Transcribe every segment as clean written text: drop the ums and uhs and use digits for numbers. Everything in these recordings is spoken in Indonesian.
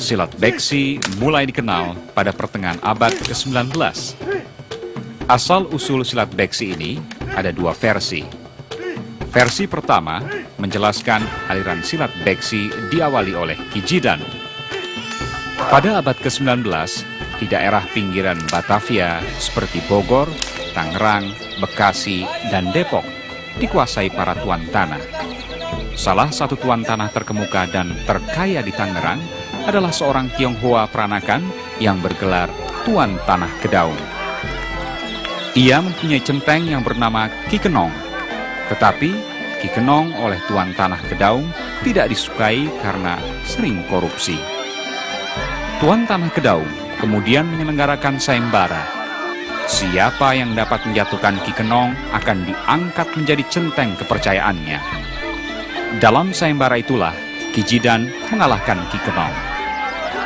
Silat beksi mulai dikenal pada pertengahan abad ke-19. Asal-usul silat beksi ini ada dua versi. Versi pertama menjelaskan aliran silat beksi diawali oleh Ki Jidan. Pada abad ke-19, di daerah pinggiran Batavia seperti Bogor, Tangerang, Bekasi, dan Depok dikuasai para tuan tanah. Salah satu tuan tanah terkemuka dan terkaya di Tangerang adalah seorang Tionghoa peranakan yang bergelar Tuan Tanah Kedaung. Ia mempunyai centeng yang bernama Ki Kenong, tetapi Ki Kenong oleh Tuan Tanah Kedaung tidak disukai karena sering korupsi. Tuan Tanah Kedaung kemudian menyelenggarakan sayembara. Siapa yang dapat menjatuhkan Ki Kenong akan diangkat menjadi centeng kepercayaannya. Dalam sayembara itulah Ki Jidan mengalahkan Ki Kenong.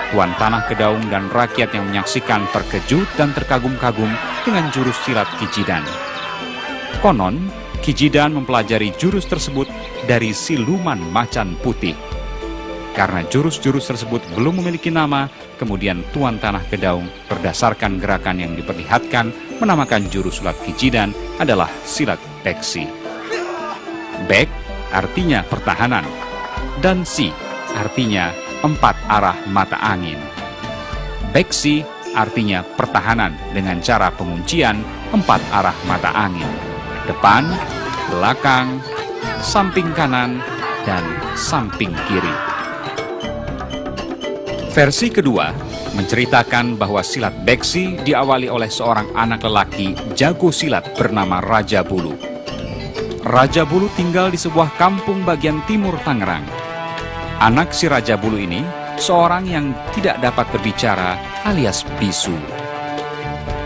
Tuan Tanah Kedaung dan rakyat yang menyaksikan terkejut dan terkagum-kagum dengan jurus silat Ki Jidan. Konon, Ki Jidan mempelajari jurus tersebut dari siluman macan putih. Karena jurus-jurus tersebut belum memiliki nama, kemudian Tuan Tanah Kedaung berdasarkan gerakan yang diperlihatkan menamakan jurus silat Ki Jidan adalah silat beksi. Bek artinya pertahanan, dan si artinya 4 arah mata angin. Beksi artinya pertahanan dengan cara penguncian 4 arah mata angin. Depan, belakang, samping kanan, dan samping kiri. Versi kedua menceritakan bahwa silat beksi diawali oleh seorang anak lelaki jago silat bernama Raja Bulu. Raja Bulu tinggal di sebuah kampung bagian timur Tangerang. Anak si Raja Bulu ini seorang yang tidak dapat berbicara alias bisu.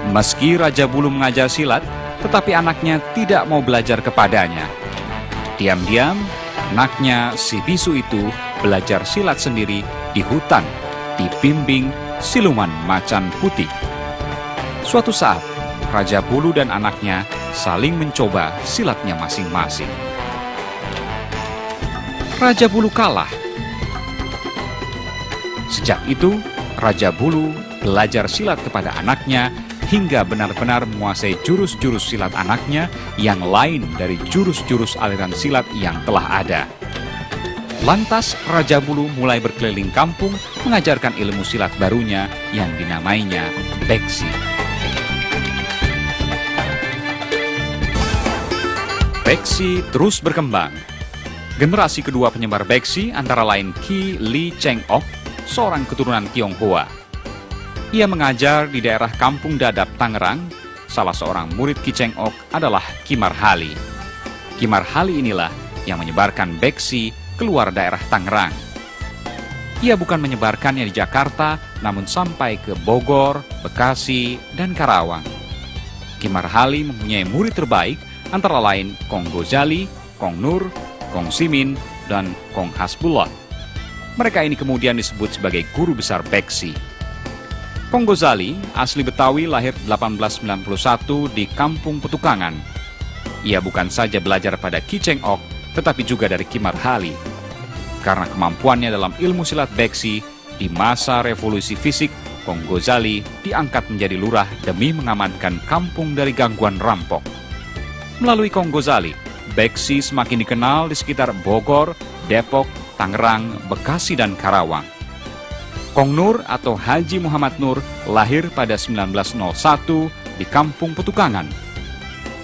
Meski Raja Bulu mengajar silat, tetapi anaknya tidak mau belajar kepadanya. Diam-diam, anaknya si bisu itu belajar silat sendiri di hutan, dibimbing siluman macan putih. Suatu saat, Raja Bulu dan anaknya saling mencoba silatnya masing-masing. Raja Bulu kalah. Sejak itu, Raja Bulu belajar silat kepada anaknya hingga benar-benar menguasai jurus-jurus silat anaknya yang lain dari jurus-jurus aliran silat yang telah ada. Lantas, Raja Bulu mulai berkeliling kampung mengajarkan ilmu silat barunya yang dinamainya beksi. Beksi terus berkembang. Generasi kedua penyebar beksi antara lain Ki Li Cheng Ok, seorang keturunan Tionghoa. Ia mengajar di daerah Kampung Dadap, Tangerang. Salah seorang murid Ki Cheng Ok adalah Ki Marhali. Ki Marhali inilah yang menyebarkan beksi keluar daerah Tangerang. Ia bukan menyebarkannya di Jakarta, namun sampai ke Bogor, Bekasi, dan Karawang. Ki Marhali mempunyai murid terbaik antara lain Kong Gozali, Kong Nur, Kong Simin, dan Kong Hasbullah. Mereka ini kemudian disebut sebagai guru besar beksi. Kong Gozali, asli Betawi, lahir 1891 di Kampung Petukangan. Ia bukan saja belajar pada Ki Cheng Ok, tetapi juga dari Ki Marhali. Karena kemampuannya dalam ilmu silat beksi, di masa revolusi fisik, Kong Gozali diangkat menjadi lurah demi mengamankan kampung dari gangguan rampok. Melalui Kong Gozali, beksi semakin dikenal di sekitar Bogor, Depok, Tangerang, Bekasi, dan Karawang. Kong Nur atau Haji Muhammad Nur lahir pada 1901 di Kampung Petukangan.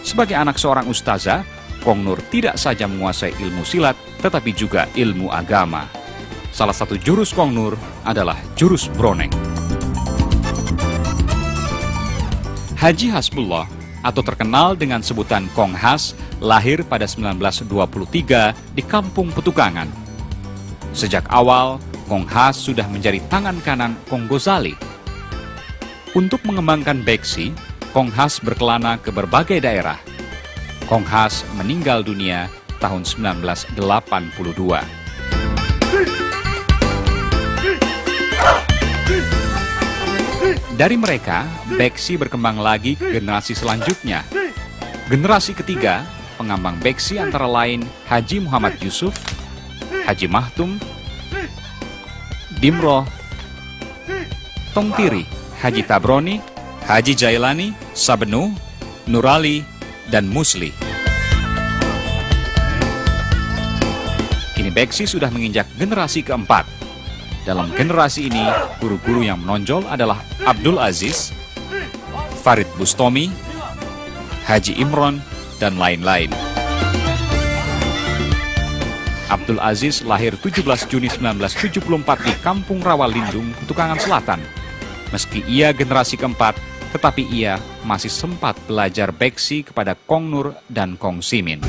Sebagai anak seorang ustazah, Kong Nur tidak saja menguasai ilmu silat, tetapi juga ilmu agama. Salah satu jurus Kong Nur adalah jurus Broneng. Haji Hasbullah atau terkenal dengan sebutan Kong Has, lahir pada 1923 di Kampung Petukangan. Sejak awal, Kong Has sudah menjadi tangan kanan Kong Gozali. Untuk mengembangkan beksi, Kong Has berkelana ke berbagai daerah. Kong Has meninggal dunia tahun 1982. Dari mereka, beksi berkembang lagi ke generasi selanjutnya. Generasi ketiga, pengembang beksi antara lain Haji Muhammad Yusuf, Haji Mahtum, Dimroh, Tongtiri, Haji Tabroni, Haji Jailani, Sabenu, Nurali, dan Musli. Kini Beksi sudah menginjak generasi keempat. Dalam generasi ini, guru-guru yang menonjol adalah Abdul Aziz, Farid Bustomi, Haji Imron, dan lain-lain. Abdul Aziz lahir 17 Juni 1974 di Kampung Rawalindung, Tukangan Selatan. Meski ia generasi keempat, tetapi ia masih sempat belajar beksi kepada Kong Nur dan Kong Simin.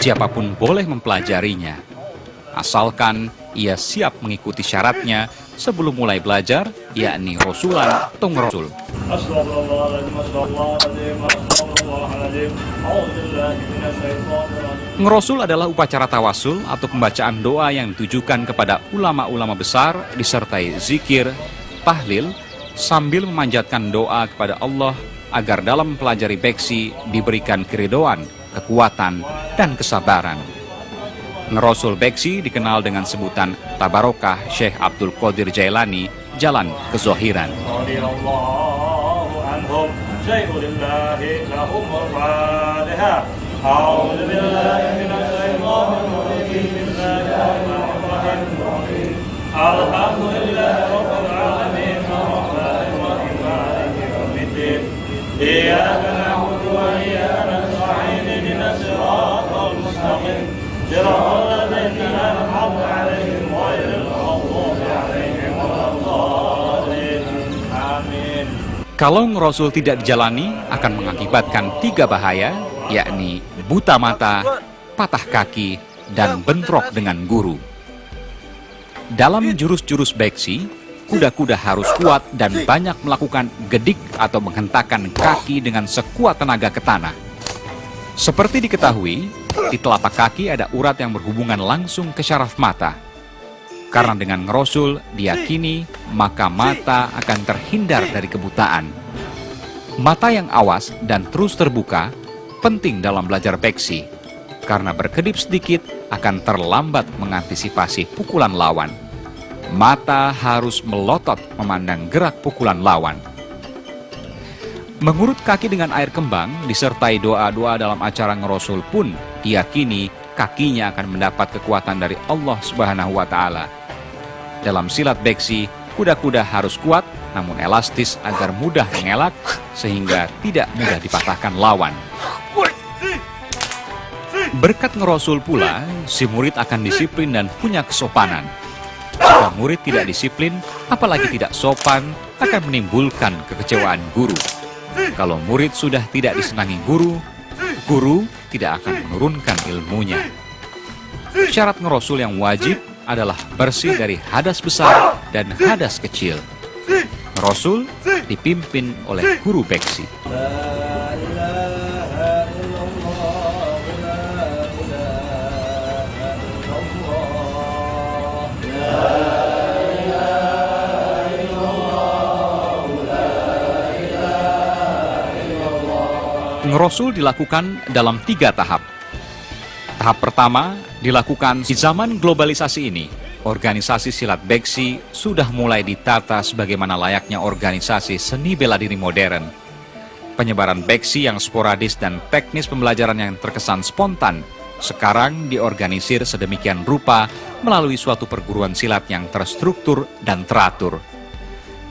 siapapun boleh mempelajarinya, asalkan ia siap mengikuti syaratnya sebelum mulai belajar, yakni Rasulan atau Rasul. Ngerosul adalah upacara tawasul atau pembacaan doa yang ditujukan kepada ulama-ulama besar disertai zikir, tahlil, sambil memanjatkan doa kepada Allah agar dalam mempelajari beksi diberikan keridhaan, kekuatan, dan kesabaran. Ngerosul beksi dikenal dengan sebutan Tabarokah Syekh Abdul Qadir Jailani, Jalan Kezohiran. Kalau ngerosul tidak dijalani akan mengakibatkan 3 bahaya, yakni buta mata, patah kaki, dan bentrok dengan guru. Dalam jurus-jurus beksi, kuda-kuda harus kuat dan banyak melakukan gedik atau menghentakkan kaki dengan sekuat tenaga ke tanah. Seperti diketahui, di telapak kaki ada urat yang berhubungan langsung ke syaraf mata. Karena dengan ngerosul diyakini maka mata akan terhindar dari kebutaan. Mata yang awas dan terus terbuka penting dalam belajar beksi, karena berkedip sedikit akan terlambat mengantisipasi pukulan lawan. Mata harus melotot memandang gerak pukulan lawan. Mengurut kaki dengan air kembang disertai doa-doa dalam acara ngerosul pun diyakini kakinya akan mendapat kekuatan dari Allah Subhanahu wa Ta'ala. Dalam silat beksi, kuda-kuda harus kuat namun elastis agar mudah mengelak sehingga tidak mudah dipatahkan lawan. Berkat ngerosul pula, si murid akan disiplin dan punya kesopanan. Jika murid tidak disiplin, apalagi tidak sopan, akan menimbulkan kekecewaan guru. Kalau murid sudah tidak disenangi guru, guru tidak akan menurunkan ilmunya. Syarat ngerosul yang wajib adalah bersih dari hadas besar dan hadas kecil. Ngerosul dipimpin oleh guru beksi. Ngerosul dilakukan dalam 3 tahap. Tahap pertama dilakukan di zaman globalisasi ini. Organisasi silat beksi sudah mulai ditata sebagaimana layaknya organisasi seni bela diri modern. Penyebaran beksi yang sporadis dan teknis pembelajaran yang terkesan spontan sekarang diorganisir sedemikian rupa melalui suatu perguruan silat yang terstruktur dan teratur.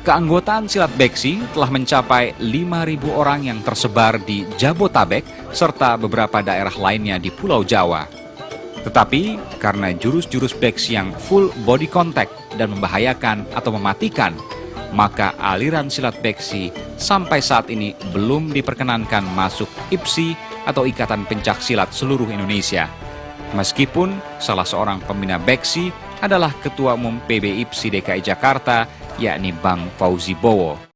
Keanggotaan silat beksi telah mencapai 5.000 orang yang tersebar di Jabotabek serta beberapa daerah lainnya di Pulau Jawa. Tetapi karena jurus-jurus beksi yang full body contact dan membahayakan atau mematikan, maka aliran silat beksi sampai saat ini belum diperkenankan masuk IPSI atau Ikatan Pencak Silat seluruh Indonesia. Meskipun salah seorang pembina beksi adalah Ketua Umum PB IPSI DKI Jakarta, yakni Bang Fauzi Bowo.